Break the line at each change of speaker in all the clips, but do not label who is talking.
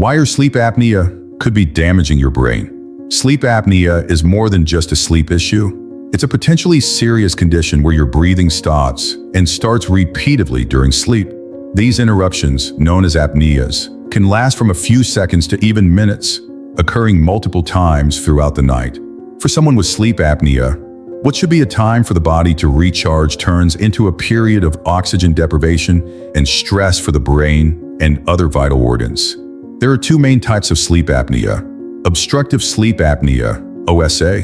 Why your sleep apnea could be damaging your brain. Sleep apnea is more than just a sleep issue. It's a potentially serious condition where your breathing stops and starts repeatedly during sleep. These interruptions, known as apneas, can last from a few seconds to even minutes, occurring multiple times throughout the night. For someone with sleep apnea, what should be a time for the body to recharge turns into a period of oxygen deprivation and stress for the brain and other vital organs. There are two main types of sleep apnea. Obstructive sleep apnea, OSA.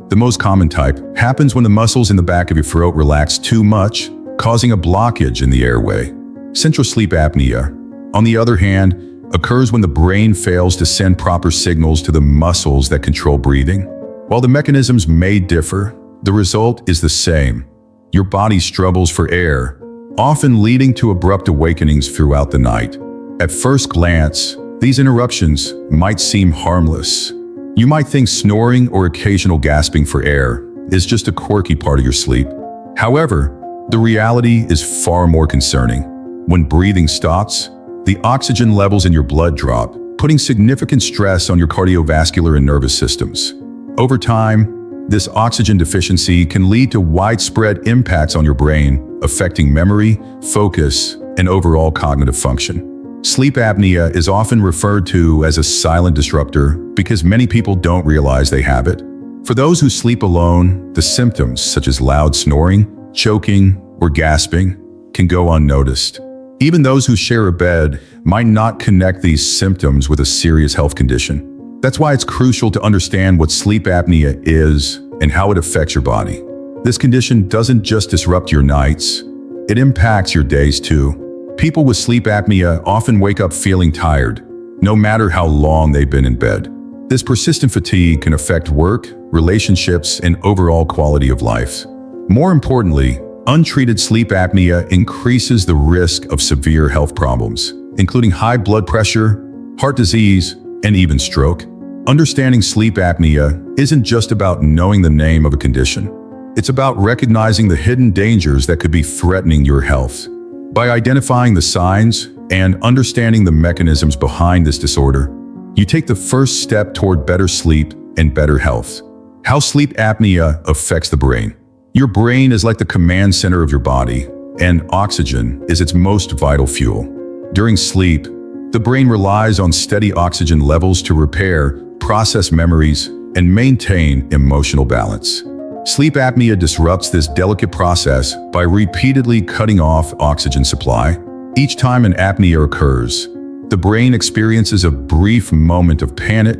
The most common type happens when the muscles in the back of your throat relax too much, causing a blockage in the airway. Central sleep apnea, on the other hand, occurs when the brain fails to send proper signals to the muscles that control breathing. While the mechanisms may differ, the result is the same. Your body struggles for air, often leading to abrupt awakenings throughout the night. At first glance, these interruptions might seem harmless. You might think snoring or occasional gasping for air is just a quirky part of your sleep. However, the reality is far more concerning. When breathing stops, the oxygen levels in your blood drop, putting significant stress on your cardiovascular and nervous systems. Over time, this oxygen deficiency can lead to widespread impacts on your brain, affecting memory, focus, and overall cognitive function. Sleep apnea is often referred to as a silent disruptor because many people don't realize they have it. For those who sleep alone, the symptoms such as loud snoring, choking, or gasping can go unnoticed. Even those who share a bed might not connect these symptoms with a serious health condition. That's why it's crucial to understand what sleep apnea is and how it affects your body. This condition doesn't just disrupt your nights, it impacts your days too. People with sleep apnea often wake up feeling tired, no matter how long they've been in bed. This persistent fatigue can affect work, relationships, and overall quality of life. More importantly, untreated sleep apnea increases the risk of severe health problems, including high blood pressure, heart disease, and even stroke. Understanding sleep apnea isn't just about knowing the name of a condition. It's about recognizing the hidden dangers that could be threatening your health. By identifying the signs and understanding the mechanisms behind this disorder, you take the first step toward better sleep and better health. How sleep apnea affects the brain. Your brain is like the command center of your body, and oxygen is its most vital fuel. During sleep, the brain relies on steady oxygen levels to repair, process memories, and maintain emotional balance. Sleep apnea disrupts this delicate process by repeatedly cutting off oxygen supply. Each time an apnea occurs, the brain experiences a brief moment of panic,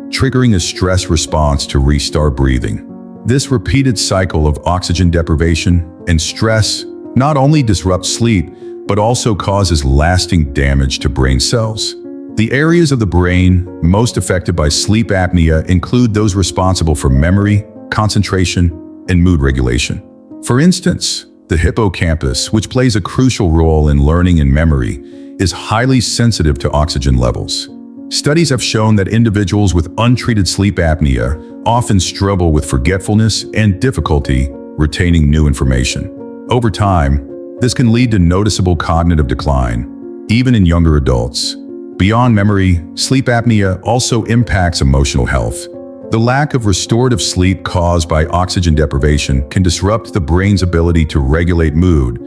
triggering a stress response to restart breathing. This repeated cycle of oxygen deprivation and stress not only disrupts sleep, but also causes lasting damage to brain cells. The areas of the brain most affected by sleep apnea include those responsible for memory, concentration, and mood regulation. For instance, the hippocampus, which plays a crucial role in learning and memory, is highly sensitive to oxygen levels. Studies have shown that individuals with untreated sleep apnea often struggle with forgetfulness and difficulty retaining new information. Over time, this can lead to noticeable cognitive decline, even in younger adults. Beyond memory, sleep apnea also impacts emotional health. The lack of restorative sleep caused by oxygen deprivation can disrupt the brain's ability to regulate mood,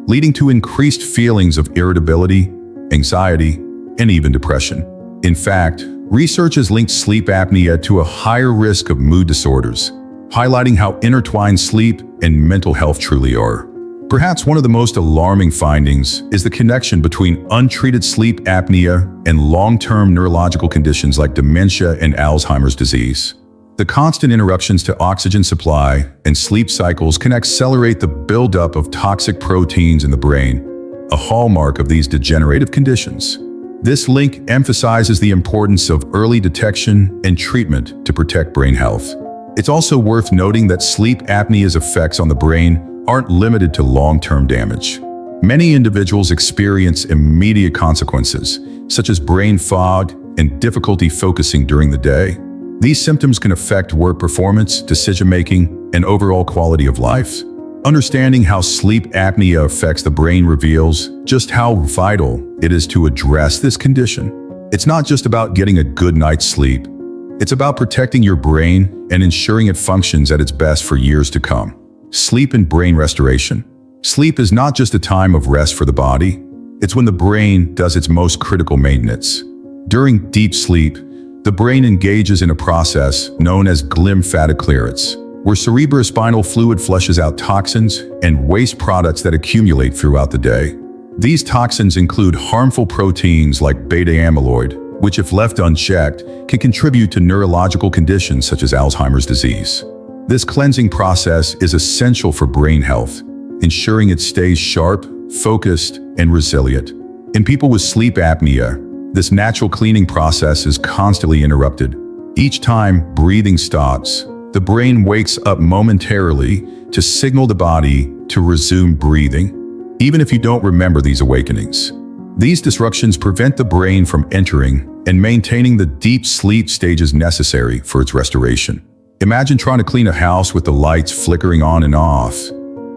leading to increased feelings of irritability, anxiety, and even depression. In fact, research has linked sleep apnea to a higher risk of mood disorders, highlighting how intertwined sleep and mental health truly are. Perhaps one of the most alarming findings is the connection between untreated sleep apnea and long-term neurological conditions like dementia and Alzheimer's disease. The constant interruptions to oxygen supply and sleep cycles can accelerate the buildup of toxic proteins in the brain, a hallmark of these degenerative conditions. This link emphasizes the importance of early detection and treatment to protect brain health. It's also worth noting that sleep apnea's effects on the brain aren't limited to long-term damage. Many individuals experience immediate consequences, such as brain fog and difficulty focusing during the day. These symptoms can affect work performance, decision-making, and overall quality of life. Understanding how sleep apnea affects the brain reveals just how vital it is to address this condition. It's not just about getting a good night's sleep. It's about protecting your brain and ensuring it functions at its best for years to come. Sleep and brain restoration. Sleep is not just a time of rest for the body. It's when the brain does its most critical maintenance. During deep sleep, the brain engages in a process known as glymphatic clearance, where cerebrospinal fluid flushes out toxins and waste products that accumulate throughout the day. These toxins include harmful proteins like beta amyloid, which if left unchecked, can contribute to neurological conditions such as Alzheimer's disease. This cleansing process is essential for brain health, ensuring it stays sharp, focused, and resilient. In people with sleep apnea, this natural cleaning process is constantly interrupted. Each time breathing stops, the brain wakes up momentarily to signal the body to resume breathing, even if you don't remember these awakenings. These disruptions prevent the brain from entering and maintaining the deep sleep stages necessary for its restoration. Imagine trying to clean a house with the lights flickering on and off.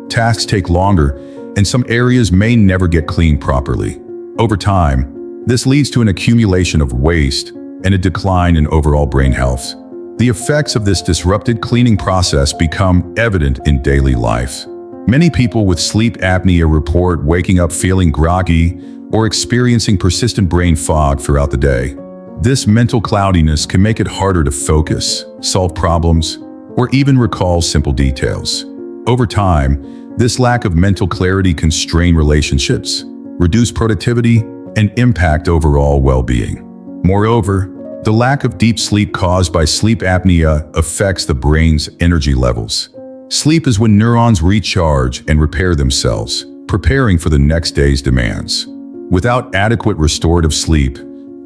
Tasks take longer, and some areas may never get cleaned properly. Over time, this leads to an accumulation of waste and a decline in overall brain health. The effects of this disrupted cleaning process become evident in daily life. Many people with sleep apnea report waking up feeling groggy or experiencing persistent brain fog throughout the day. This mental cloudiness can make it harder to focus, solve problems, or even recall simple details. Over time, this lack of mental clarity can strain relationships, reduce productivity, and impact overall well-being. Moreover, the lack of deep sleep caused by sleep apnea affects the brain's energy levels. Sleep is when neurons recharge and repair themselves, preparing for the next day's demands. Without adequate restorative sleep,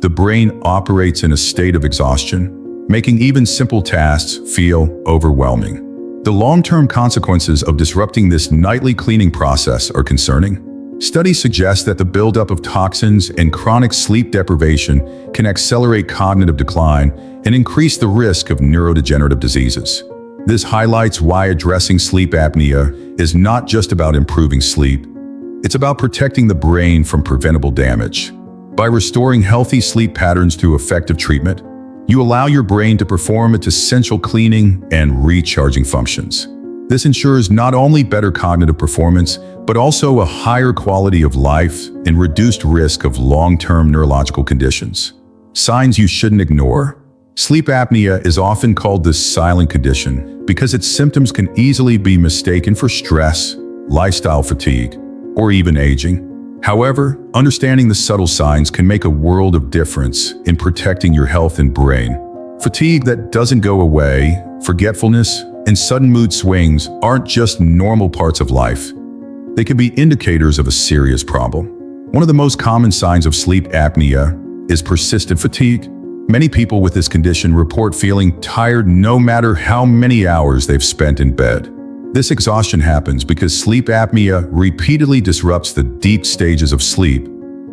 the brain operates in a state of exhaustion, making even simple tasks feel overwhelming. The long-term consequences of disrupting this nightly cleaning process are concerning. Studies suggest that the buildup of toxins and chronic sleep deprivation can accelerate cognitive decline and increase the risk of neurodegenerative diseases. This highlights why addressing sleep apnea is not just about improving sleep. It's about protecting the brain from preventable damage. By restoring healthy sleep patterns through effective treatment, you allow your brain to perform its essential cleaning and recharging functions. This ensures not only better cognitive performance, but also a higher quality of life and reduced risk of long-term neurological conditions. Signs you shouldn't ignore. Sleep apnea is often called the silent condition because its symptoms can easily be mistaken for stress, lifestyle fatigue, or even aging. However, understanding the subtle signs can make a world of difference in protecting your health and brain. Fatigue that doesn't go away, forgetfulness, and sudden mood swings aren't just normal parts of life. They can be indicators of a serious problem. One of the most common signs of sleep apnea is persistent fatigue. Many people with this condition report feeling tired no matter how many hours they've spent in bed. This exhaustion happens because sleep apnea repeatedly disrupts the deep stages of sleep,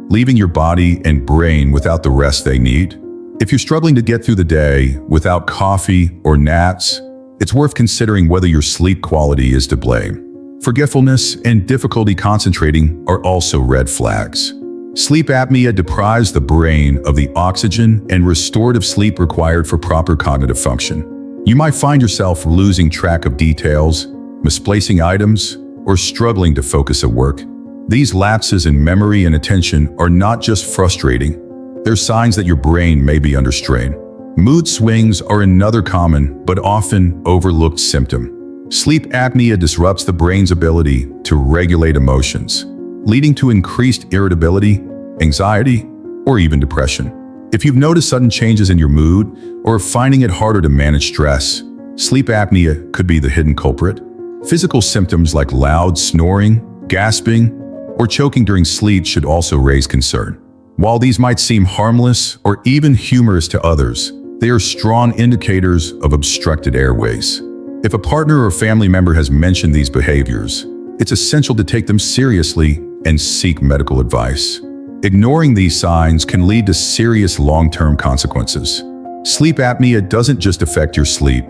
leaving your body and brain without the rest they need. If you're struggling to get through the day without coffee or naps, it's worth considering whether your sleep quality is to blame. Forgetfulness and difficulty concentrating are also red flags. Sleep apnea deprives the brain of the oxygen and restorative sleep required for proper cognitive function. You might find yourself losing track of details, misplacing items, or struggling to focus at work. These lapses in memory and attention are not just frustrating, they're signs that your brain may be under strain. Mood swings are another common but often overlooked symptom. Sleep apnea disrupts the brain's ability to regulate emotions, leading to increased irritability, anxiety, or even depression. If you've noticed sudden changes in your mood or are finding it harder to manage stress, sleep apnea could be the hidden culprit. Physical symptoms like loud snoring, gasping, or choking during sleep should also raise concern. While these might seem harmless or even humorous to others, they are strong indicators of obstructed airways. If a partner or family member has mentioned these behaviors, it's essential to take them seriously and seek medical advice. Ignoring these signs can lead to serious long-term consequences. Sleep apnea doesn't just affect your sleep.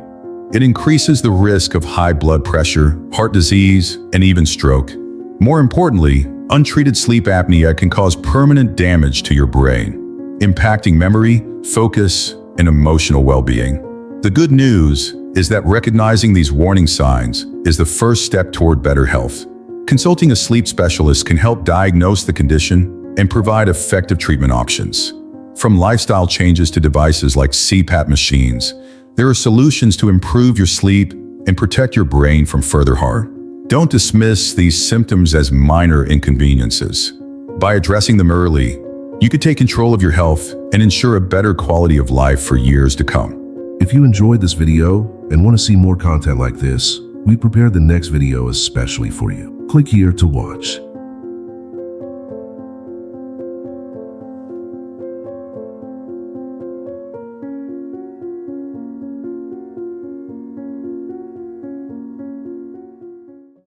It increases the risk of high blood pressure, heart disease, and even stroke. More importantly, untreated sleep apnea can cause permanent damage to your brain. impacting memory, focus, and emotional well-being. The good news is that recognizing these warning signs is the first step toward better health. Consulting a sleep specialist can help diagnose the condition and provide effective treatment options. From lifestyle changes to devices like CPAP machines, there are solutions to improve your sleep and protect your brain from further harm. Don't dismiss these symptoms as minor inconveniences. By addressing them early, you could take control of your health and ensure a better quality of life for years to come.
If you enjoyed this video and want to see more content like this, we prepared the next video especially for you. Click here to watch.